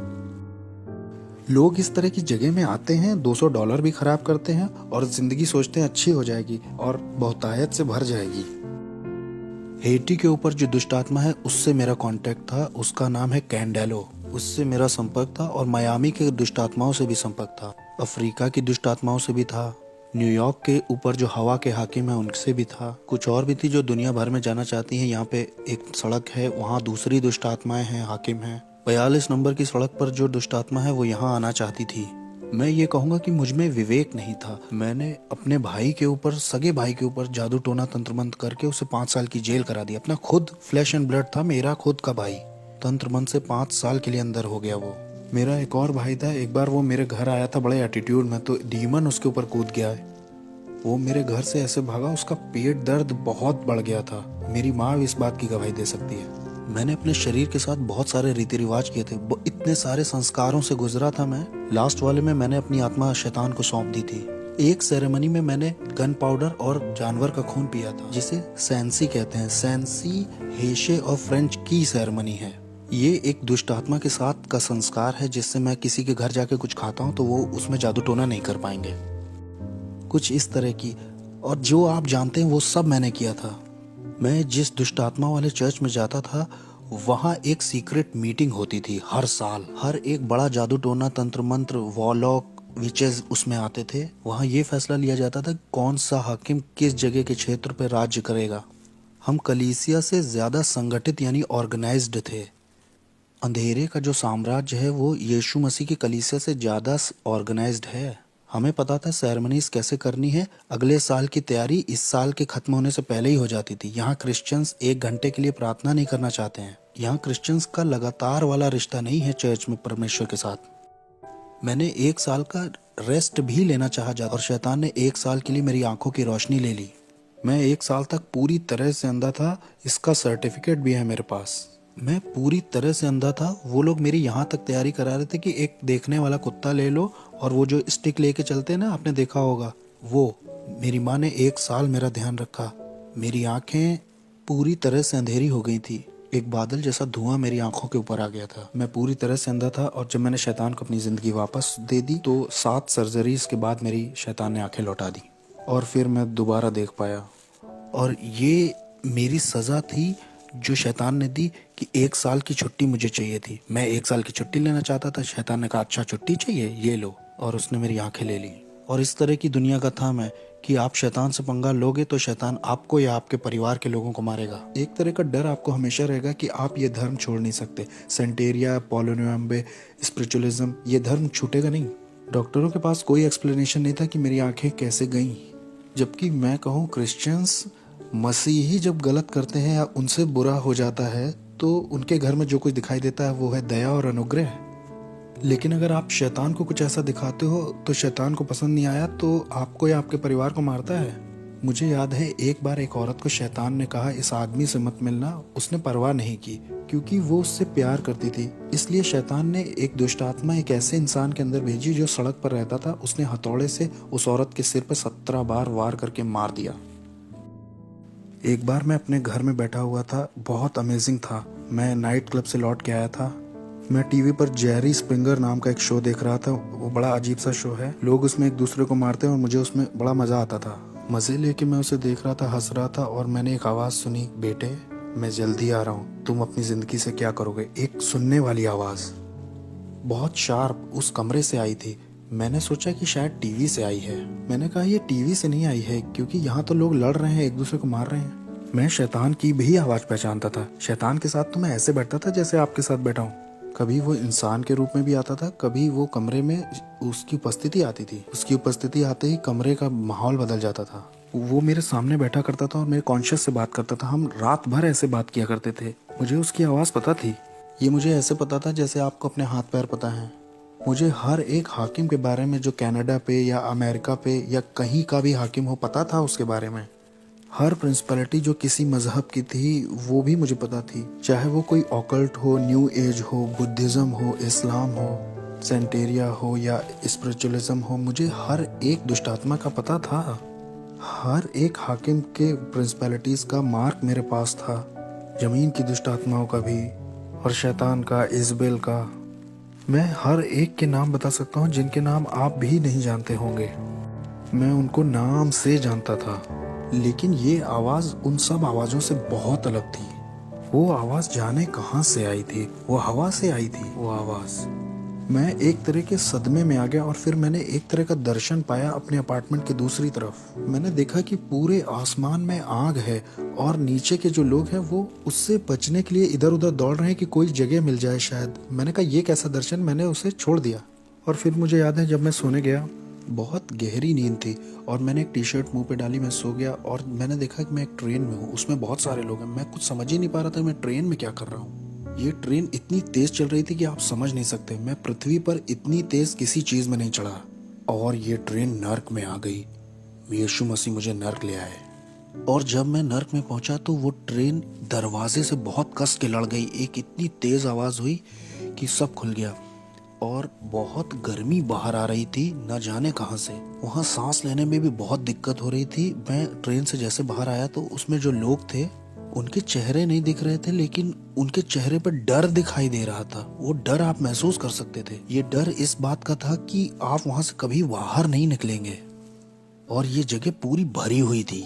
लोग इस तरह की जगह में आते हैं, $200 भी खराब करते हैं और जिंदगी सोचते हैं अच्छी हो जाएगी और बहुतायत से भर जाएगी। हेटी के ऊपर जो दुष्ट आत्मा है उससे मेरा कांटेक्ट था, उसका नाम है कैंडेलो, उससे मेरा संपर्क था। और मायामी के दुष्ट आत्माओं से भी संपर्क था, अफ्रीका की दुष्ट आत्माओं से भी था, न्यूयॉर्क के ऊपर जो हवा के हाकिम है उनसे भी था, कुछ और भी थी जो दुनिया भर में जाना चाहती हैं। यहाँ पे एक सड़क है, वहाँ दूसरी दुष्ट आत्माएं हैं, हाकिम हैं। 42 नंबर की सड़क पर जो दुष्ट आत्मा है वो यहाँ आना चाहती थी। मैं ये कहूँगा कि मुझ में विवेक नहीं था। मैंने अपने भाई के ऊपर, सगे भाई के ऊपर जादू टोना तंत्र मंत्र करके उसे 5 साल की जेल करा दी। अपना खुद फ्लैश एंड ब्लड था, मेरा खुद का भाई, तंत्र मंत्र से 5 साल के लिए अंदर हो गया वो। मेरा एक और भाई था, एक बार वो मेरे घर आया था बड़े एटीट्यूड में, तो डीमन उसके ऊपर कूद गया है। वो मेरे घर से ऐसे भागा, उसका पेट दर्द बहुत बढ़ गया था। मेरी माँ इस बात की गवाही दे सकती है। मैंने अपने शरीर के साथ बहुत सारे रीति रिवाज किए थे, इतने सारे संस्कारों से गुजरा था मैं। लास्ट वाले में मैंने अपनी आत्मा शैतान को सौंप दी थी। एक सेरेमनी में मैंने गन पाउडर और जानवर का खून पिया था, जिसे सैंसी कहते हैं। सैंसी हेशे और फ्रेंच की सेरेमनी है। ये एक दुष्ट आत्मा के साथ का संस्कार है, जिससे मैं किसी के घर जाके कुछ खाता हूँ तो वो उसमें जादू टोना नहीं कर पाएंगे, कुछ इस तरह की। और जो आप जानते हैं वो सब मैंने किया था। मैं जिस दुष्ट आत्मा वाले चर्च में जाता था वहाँ एक सीक्रेट मीटिंग होती थी हर साल। हर एक बड़ा जादू टोना, तंत्र मंत्र, वॉलॉक, विचेस उसमें आते थे। वहाँ ये फैसला लिया जाता था कौन सा हाकिम किस जगह के क्षेत्र पर राज्य करेगा। हम कलीसिया से ज्यादा संगठित यानी ऑर्गेनाइज्ड थे। अंधेरे का जो साम्राज्य है वो यीशु मसीह की कलीसिया से ज्यादा ऑर्गेनाइज्ड है। हमें पता था सेरेमनीज कैसे करनी है। अगले साल की तैयारी इस साल के खत्म होने से पहले ही हो जाती थी। यहाँ क्रिश्चियंस 1 घंटे के लिए प्रार्थना नहीं करना चाहते हैं। यहाँ क्रिश्चियंस का लगातार वाला रिश्ता नहीं है चर्च में परमेश्वर के साथ। मैंने 1 साल का रेस्ट भी लेना चाहा और शैतान ने 1 साल के लिए मेरी आंखों की रोशनी ले ली। मैं 1 साल तक पूरी तरह से अंधा था, इसका सर्टिफिकेट भी है मेरे पास। मैं पूरी तरह से अंधा था। वो लोग मेरी यहाँ तक तैयारी करा रहे थे कि एक देखने वाला कुत्ता ले लो और वो जो स्टिक लेके चलते हैं ना, आपने देखा होगा वो। मेरी माँ ने 1 साल मेरा ध्यान रखा। मेरी आंखें पूरी तरह से अंधेरी हो गई थी। एक बादल जैसा धुआं मेरी आंखों के ऊपर आ गया था। मैं पूरी तरह से अंधा था। और जब मैंने शैतान को अपनी जिंदगी वापस दे दी तो 7 सर्जरीज के बाद मेरी शैतान ने आंखें लौटा दी और फिर मैं दोबारा देख पाया। और ये मेरी सजा थी जो शैतान ने दी कि 1 साल की छुट्टी मुझे चाहिए थी। मैं 1 साल की छुट्टी लेना चाहता था। शैतान ने कहा अच्छा छुट्टी चाहिए, ये लो, और उसने मेरी आंखें ले ली। और इस तरह की दुनिया का था मैं कि आप शैतान से पंगा लोगे तो शैतान आपको या आपके परिवार के लोगों को मारेगा। एक तरह का डर आपको हमेशा रहेगा कि आप ये धर्म छोड़ नहीं सकते। सेंटेरिया, पॉलिनोम्बे, स्पिरिचुअलिज्म, ये धर्म छूटेगा नहीं। डॉक्टरों के पास कोई एक्सप्लेनेशन नहीं था कि मेरी आंखें कैसे गईं। जबकि मैं कहूँ क्रिश्चियंस, मसीही जब गलत करते हैं या उनसे बुरा हो जाता है तो उनके घर में जो कुछ दिखाई देता है वो है दया और अनुग्रह। लेकिन अगर आप शैतान को कुछ ऐसा दिखाते हो तो शैतान को पसंद नहीं आया तो आपको या आपके परिवार को मारता है। मुझे याद है एक बार एक औरत को शैतान ने कहा इस आदमी से मत मिलना। उसने परवाह नहीं की क्योंकि वो उससे प्यार करती थी। इसलिए शैतान ने एक दुष्ट आत्मा एक ऐसे इंसान के अंदर भेजी जो सड़क पर रहता था। उसने हथौड़े से उस औरत के सिर पर 17 बार वार करके मार दिया। एक बार मैं अपने घर में बैठा हुआ था, बहुत अमेजिंग था। मैं नाइट क्लब से लौट के आया था। मैं टीवी पर जेरी स्प्रिंगर नाम का एक शो देख रहा था। वो बड़ा अजीब सा शो है, लोग उसमें एक दूसरे को मारते हैं और मुझे उसमें बड़ा मजा आता था। मजे लेके मैं उसे देख रहा था, हंस रहा था और मैंने एक आवाज सुनी, बेटे मैं जल्दी आ रहा हूँ, तुम अपनी जिंदगी से क्या करोगे। एक सुनने वाली आवाज बहुत शार्प उस कमरे से आई थी। मैंने सोचा कि शायद टीवी से आई है। मैंने कहा ये टीवी से नहीं आई है क्योंकि यहाँ तो लोग लड़ रहे हैं, एक दूसरे को मार रहे हैं। मैं शैतान की भी आवाज पहचानता था। शैतान के साथ तो मैं ऐसे बैठता था जैसे आपके साथ बैठा हूँ। कभी वो इंसान के रूप में भी आता था, कभी वो कमरे में उसकी उपस्थिति आती थी। उसकी उपस्थिति आते ही कमरे का माहौल बदल जाता था। वो मेरे सामने बैठा करता था और मेरे कॉन्शियस से बात करता था। हम रात भर ऐसे बात किया करते थे। मुझे उसकी आवाज़ पता थी। ये मुझे ऐसे पता था जैसे आपको अपने हाथ पैर पता है। मुझे हर एक हाकिम के बारे में जो कनाडा पे या अमेरिका पे या कहीं का भी हाकिम हो पता था उसके बारे में। हर प्रिंसिपलिटी जो किसी मजहब की थी वो भी मुझे पता थी, चाहे वो कोई ऑकल्ट हो, न्यू एज हो, बुद्धिज्म हो, इस्लाम हो, सेंटेरिया हो या स्पिरिचुअलिज्म हो। मुझे हर एक दुष्टात्मा का पता था। हर एक हाकिम के प्रिंसिपलिटीज का मार्क मेरे पास था, जमीन की दुष्टात्माओं का भी और शैतान का, इजबेल का। मैं हर एक के नाम बता सकता हूँ जिनके नाम आप भी नहीं जानते होंगे। मैं उनको नाम से जानता था, लेकिन ये आवाज उन सब आवाजों से बहुत अलग थी। वो आवाज जाने कहां से आई थी, वो हवा से आई थी वो आवाज। मैं एक तरह के सदमे में आ गया और फिर मैंने एक तरह का दर्शन पाया अपने अपार्टमेंट के दूसरी तरफ। मैंने देखा कि पूरे आसमान में आग है और नीचे के जो लोग हैं वो उससे बचने के लिए इधर उधर दौड़ रहे हैं कि कोई जगह मिल जाए शायद। मैंने कहा ये कैसा दर्शन, मैंने उसे छोड़ दिया। और फिर मुझे याद है जब मैं सोने गया, बहुत गहरी नींद थी और मैंने एक टी शर्ट मुंह पे डाली, मैं सो गया और मैंने देखा कि मैं एक ट्रेन में हूँ, उसमें बहुत सारे लोग हैं। मैं कुछ समझ ही नहीं पा रहा था मैं ट्रेन में क्या कर रहा हूँ। ये ट्रेन इतनी तेज चल रही थी कि आप समझ नहीं सकते। मैं पृथ्वी पर इतनी तेज किसी चीज में नहीं चढ़ा और ये ट्रेन नर्क में आ गई। यीशु मसीह मुझे नर्क ले आए और जब मैं नर्क में पहुंचा तो वो ट्रेन दरवाजे से बहुत कस के लड़ गई। एक इतनी तेज आवाज हुई कि सब खुल गया और बहुत गर्मी बाहर आ रही थी, न जाने कहां से। वहां सांस लेने में भी बहुत दिक्कत हो रही थी। मैं ट्रेन से जैसे बाहर आया तो उसमें जो लोग थे उनके चेहरे नहीं दिख रहे थे, लेकिन उनके चेहरे पर डर दिखाई दे रहा था। वो डर आप महसूस कर सकते थे। ये डर इस बात का था कि आप वहां से कभी बाहर नहीं निकलेंगे और ये जगह पूरी भरी हुई थी।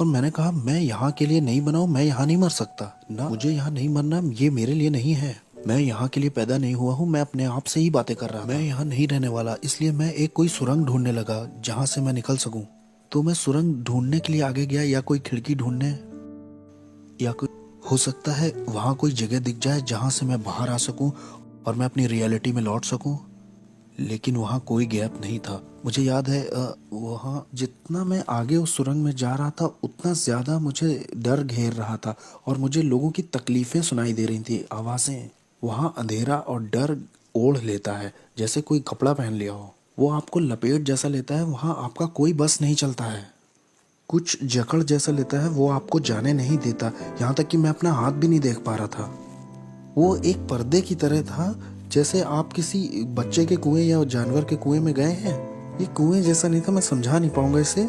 और मैंने कहा मैं यहाँ के लिए नहीं बना हूं, मैं यहाँ नहीं मर सकता ना, मुझे यहाँ नहीं मरना, ये मेरे लिए नहीं है। मैं यहाँ के लिए पैदा नहीं हुआ हूँ। मैं अपने आप से ही बातें कर रहा, मैं यहाँ नहीं रहने वाला। इसलिए मैं एक कोई सुरंग ढूंढने लगा जहाँ से मैं निकल सकूं। तो मैं सुरंग ढूंढने के लिए आगे गया, या कोई खिड़की ढूंढने, या कोई हो सकता है वहाँ कोई जगह दिख जाए जहाँ से मैं बाहर आ सकूं और मैं अपनी रियलिटी में लौट सकूं। लेकिन वहाँ कोई गैप नहीं था। मुझे याद है वहाँ जितना मैं आगे उस सुरंग में जा रहा था उतना ज्यादा मुझे डर घेर रहा था और मुझे लोगों की तकलीफें सुनाई दे रही थी, आवाजें। वहाँ अंधेरा और डर ओढ़ लेता है जैसे कोई कपड़ा पहन लिया हो। वो आपको लपेट जैसा लेता है। वहाँ आपका कोई बस नहीं चलता है। कुछ जकड़ जैसा लेता है, वो आपको जाने नहीं देता। यहाँ तक कि मैं अपना हाथ भी नहीं देख पा रहा था। वो एक पर्दे की तरह था, जैसे आप किसी बच्चे के कुएं या जानवर के कुएं में गए हैं। ये कुएं जैसा नहीं था, मैं समझा नहीं पाऊंगा इसे।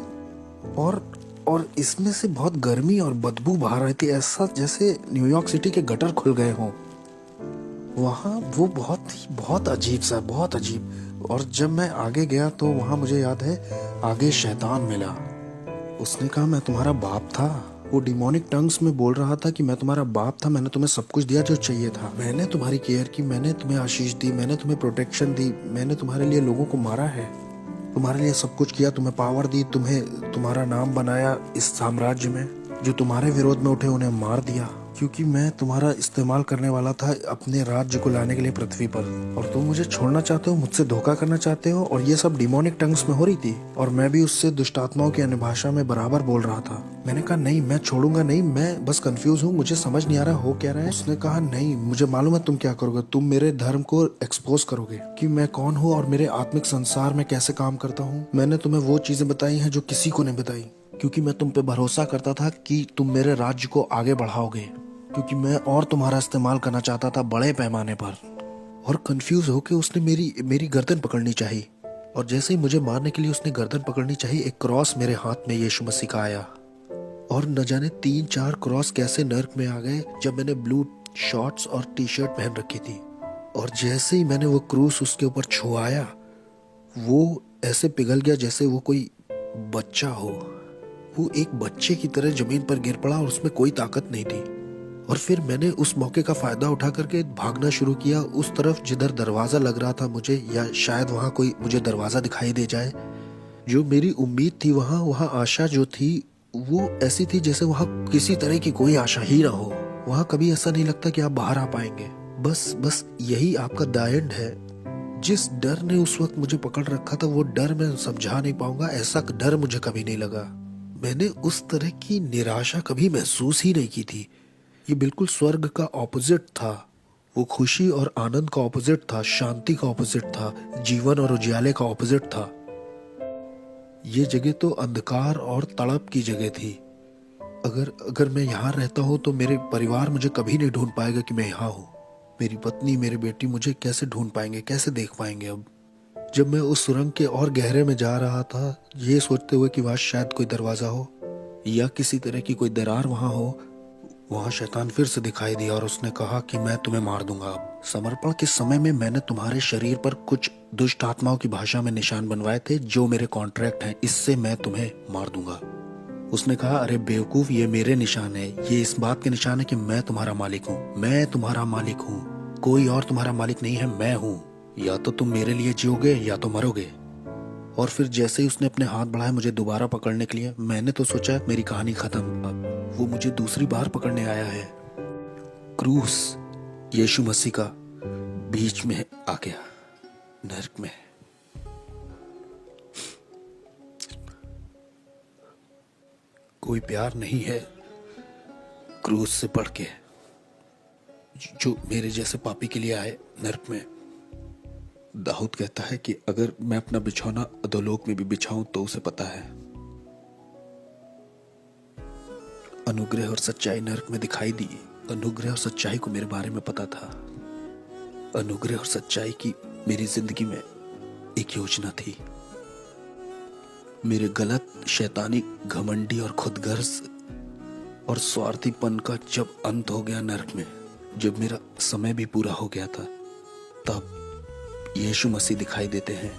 और इसमें से बहुत गर्मी और बदबू बाहर रही थी, ऐसा जैसे न्यूयॉर्क सिटी के गटर खुल गए हों। वहाँ वो बहुत अजीब सा, बहुत अजीब। और जब मैं आगे गया तो वहाँ मुझे याद है आगे शैतान मिला। उसने कहा मैं तुम्हारा बाप था। वो डिमोनिक टंग्स में बोल रहा था कि मैं तुम्हारा बाप था, मैंने तुम्हें सब कुछ दिया जो चाहिए था, मैंने तुम्हारी केयर की, मैंने तुम्हें आशीष दी, मैंने तुम्हें प्रोटेक्शन दी, मैंने तुम्हारे लिए लोगों को मारा है, तुम्हारे लिए सब कुछ किया, तुम्हें पावर दी, तुम्हें तुम्हारा नाम बनाया इस साम्राज्य में। जो तुम्हारे विरोध में उठे उन्हें मार दिया, क्योंकि मैं तुम्हारा इस्तेमाल करने वाला था अपने राज्य को लाने के लिए पृथ्वी पर। और तुम मुझे छोड़ना चाहते हो, मुझसे धोखा करना चाहते हो। और ये सब डिमोनिक टंग्स में हो रही थी और मैं भी उससे दुष्टात्माओं की अन्य भाषा में बराबर बोल रहा था। मैंने कहा नहीं, मैं छोड़ूंगा नहीं, मैं बस कंफ्यूज हूँ, मुझे समझ नहीं आ रहा हो क्या रहा है। उसने कहा नहीं, मुझे मालूम है तुम क्या करोगे, तुम मेरे धर्म को एक्सपोज करोगे कि मैं कौन हूँ और मेरे आत्मिक संसार में कैसे काम करता हूँ। मैंने तुम्हें वो चीजें बताई हैं जो किसी को नहीं बताई। क्योंकि मैं तुम पे भरोसा करता था कि तुम मेरे राज्य को आगे बढ़ाओगे, क्योंकि मैं और तुम्हारा इस्तेमाल करना चाहता था बड़े पैमाने पर। और कंफ्यूज होके उसने मेरी गर्दन पकड़नी चाहिए, और जैसे ही मुझे मारने के लिए उसने गर्दन पकड़नी चाहिए, एक क्रॉस मेरे हाथ में यीशु मसीह का आया। और न जाने 3-4 क्रॉस कैसे नर्क में आ गए जब मैंने ब्लू शॉर्ट्स और टी शर्ट पहन रखी थी। और जैसे ही मैंने वो क्रूस उसके ऊपर छुआया, वो ऐसे पिघल गया जैसे वो कोई बच्चा हो। वो एक बच्चे की तरह जमीन पर गिर पड़ा और उसमें कोई ताकत नहीं थी। और फिर मैंने उस मौके का फायदा उठा करके भागना शुरू किया उस तरफ जिधर दरवाजा लग रहा था मुझे, या शायद वहां कोई मुझे दरवाजा दिखाई दे जाए। जो मेरी उम्मीद थी, वहां आशा जो थी वो ऐसी थी जैसे वहां किसी तरह की कोई आशा ही ना हो। वहां कभी ऐसा नहीं लगता कि आप बाहर आ पाएंगे। बस यही आपका द एंड है। जिस डर ने उस वक्त मुझे पकड़ रखा था, वो डर मैं समझा नहीं पाऊंगा। ऐसा डर मुझे कभी नहीं लगा। मैंने उस तरह की निराशा कभी महसूस ही नहीं की थी। ये बिल्कुल स्वर्ग का ऑपोजिट था। वो खुशी और आनंद का ऑपोजिट था, शांति का ऑपोजिट था, जीवन और उजियाले का ऑपोजिट था। ये जगह तो अंधकार और तड़प की जगह थी। अगर मैं यहाँ रहता हूँ तो मेरे परिवार मुझे कभी नहीं ढूंढ पाएगा कि मैं यहाँ हूँ। मेरी पत्नी, मेरी बेटी मुझे कैसे ढूंढ पाएंगे, कैसे देख पाएंगे। अब जब मैं उस सुरंग के और गहरे में जा रहा था, ये सोचते हुए कि वहां शायद कोई दरवाजा हो या किसी तरह की कोई दरार वहां हो, वहां शैतान फिर से दिखाई दिया और उसने कहा कि मैं तुम्हें मार दूंगा। अब समर्पण के समय में मैंने तुम्हारे शरीर पर कुछ दुष्ट आत्माओं की भाषा में निशान बनवाए थे जो मेरे कॉन्ट्रैक्ट हैं, इससे मैं तुम्हें मार दूंगा। उसने कहा, अरे बेवकूफ, ये मेरे निशान है। ये इस बात के निशान है कि मैं तुम्हारा मालिक हूँ। मैं तुम्हारा मालिक हूँ, कोई और तुम्हारा मालिक नहीं है, मैं हूँ। या तो तुम मेरे लिए जियोगे या तो मरोगे। और फिर जैसे ही उसने अपने हाथ बढ़ाए मुझे दोबारा पकड़ने के लिए, मैंने तो सोचा मेरी कहानी खत्म। अब वो मुझे दूसरी बार पकड़ने आया है। क्रूस यीशु मसीह का बीच में आ गया, नर्क में। कोई प्यार नहीं है क्रूस से बढ़ के जो मेरे जैसे पापी के लिए आए नर्क में। दाऊद कहता है कि अगर मैं अपना बिछौना अधोलोक में भी बिछाऊं तो उसे पता है। अनुग्रह और सच्चाई नर्क में दिखाई दी। अनुग्रह और सच्चाई को मेरे बारे में पता था। अनुग्रह और सच्चाई की मेरी जिंदगी में एक योजना थी। मेरे गलत, शैतानी, घमंडी और खुदगर्ज और स्वार्थीपन का जब अंत हो गया नर्क में, जब मेरा समय भी पूरा हो गया था, तब यीशु मसीह दिखाई देते हैं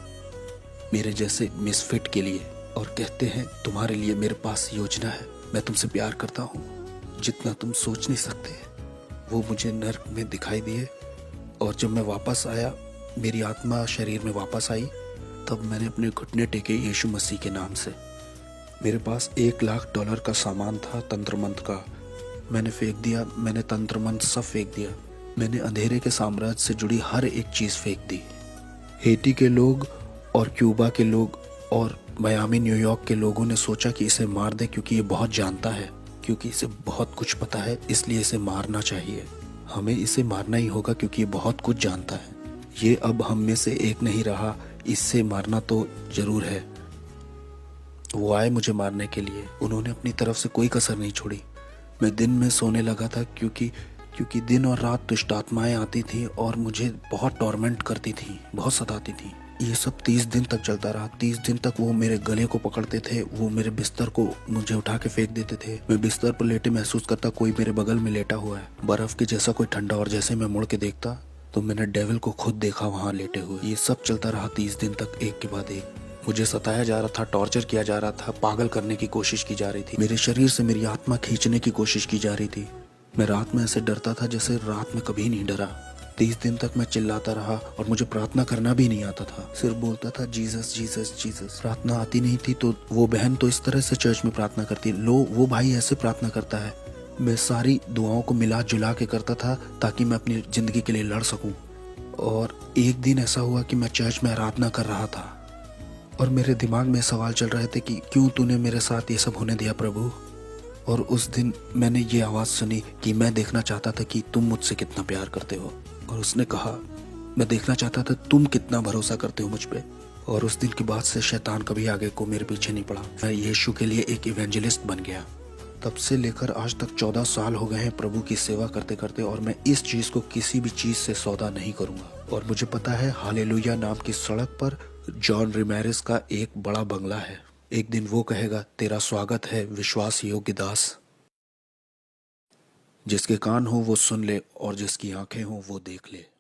मेरे जैसे मिसफिट के लिए और कहते हैं, तुम्हारे लिए मेरे पास योजना है। मैं तुमसे प्यार करता हूँ जितना तुम सोच नहीं सकते। वो मुझे नर्क में दिखाई दिए और जब मैं वापस आया, मेरी आत्मा शरीर में वापस आई, तब मैंने अपने घुटने टेके यीशु मसीह के नाम से। मेरे पास $1,00,000 का सामान था तंत्र मंत्र का। मैंने फेंक दिया। मैंने तंत्र मंत्र सब फेंक दिया। मैंने अंधेरे के साम्राज्य से जुड़ी हर एक चीज़ फेंक दी। हेटी के लोग और क्यूबा के लोग और मियामी, न्यूयॉर्क के लोगों ने सोचा कि इसे मार दे क्योंकि ये बहुत जानता है, क्योंकि इसे बहुत कुछ पता है, इसलिए इसे मारना चाहिए। हमें इसे मारना ही होगा क्योंकि ये बहुत कुछ जानता है। ये अब हम में से एक नहीं रहा, इससे मारना तो जरूर है। वो आए मुझे मारने के लिए। उन्होंने अपनी तरफ से कोई कसर नहीं छोड़ी। मैं दिन में सोने लगा था क्योंकि दिन और रात दुष्ट आत्माएं आती थी और मुझे बहुत टॉर्मेंट करती थी, बहुत सताती थी। ये सब 30 दिन तक चलता रहा। 30 दिन तक वो मेरे गले को पकड़ते थे, वो मेरे बिस्तर को मुझे उठा के फेंक देते थे। मैं बिस्तर पर लेटे महसूस करता कोई मेरे बगल में लेटा हुआ है, बर्फ के जैसा कोई ठंडा। और जैसे मैं मुड़ के देखता तो मैंने डेविल को खुद देखा वहां लेटे हुए। ये सब चलता रहा 30 दिन तक, एक के बाद एक। मुझे सताया जा रहा था, टॉर्चर किया जा रहा था, पागल करने की कोशिश की जा रही थी। मेरे शरीर से मेरी आत्मा खींचने की कोशिश की जा रही थी। मैं रात में ऐसे डरता था जैसे रात में कभी नहीं डरा। 30 दिन तक मैं चिल्लाता रहा और मुझे प्रार्थना करना भी नहीं आता था। सिर्फ बोलता था जीसस जीसस जीसस। प्रार्थना आती नहीं थी तो वो बहन तो इस तरह से चर्च में प्रार्थना करती, लो वो भाई ऐसे प्रार्थना करता है। मैं सारी दुआओं को मिला जुला के करता था ताकि मैं अपनी जिंदगी के लिए लड़ सकूं। और एक दिन ऐसा हुआ कि मैं चर्च में आराधना कर रहा था और मेरे दिमाग में सवाल चल रहे थे कि क्यों तूने मेरे साथ ये सब होने दिया प्रभु। और उस दिन मैंने ये आवाज़ सुनी कि मैं देखना चाहता था कि तुम मुझसे कितना प्यार करते हो। और उसने कहा, मैं देखना चाहता था तुम कितना भरोसा करते हो मुझ पे। और उस दिन के बाद से शैतान कभी आगे को मेरे पीछे नहीं पड़ा। मैं यीशु के लिए एक इवेंजलिस्ट बन गया। तब से लेकर आज तक 14 साल हो गए हैं प्रभु की सेवा करते करते, और मैं इस चीज को किसी भी चीज से सौदा नहीं करूंगा। और मुझे पता है हालेलुया नाम की सड़क पर जॉन रिमेरेस का एक बड़ा बंगला है। एक दिन वो कहेगा, तेरा स्वागत है विश्वास योग्य दास। जिसके कान हो वो सुन ले और जिसकी आंखें हो वो देख ले।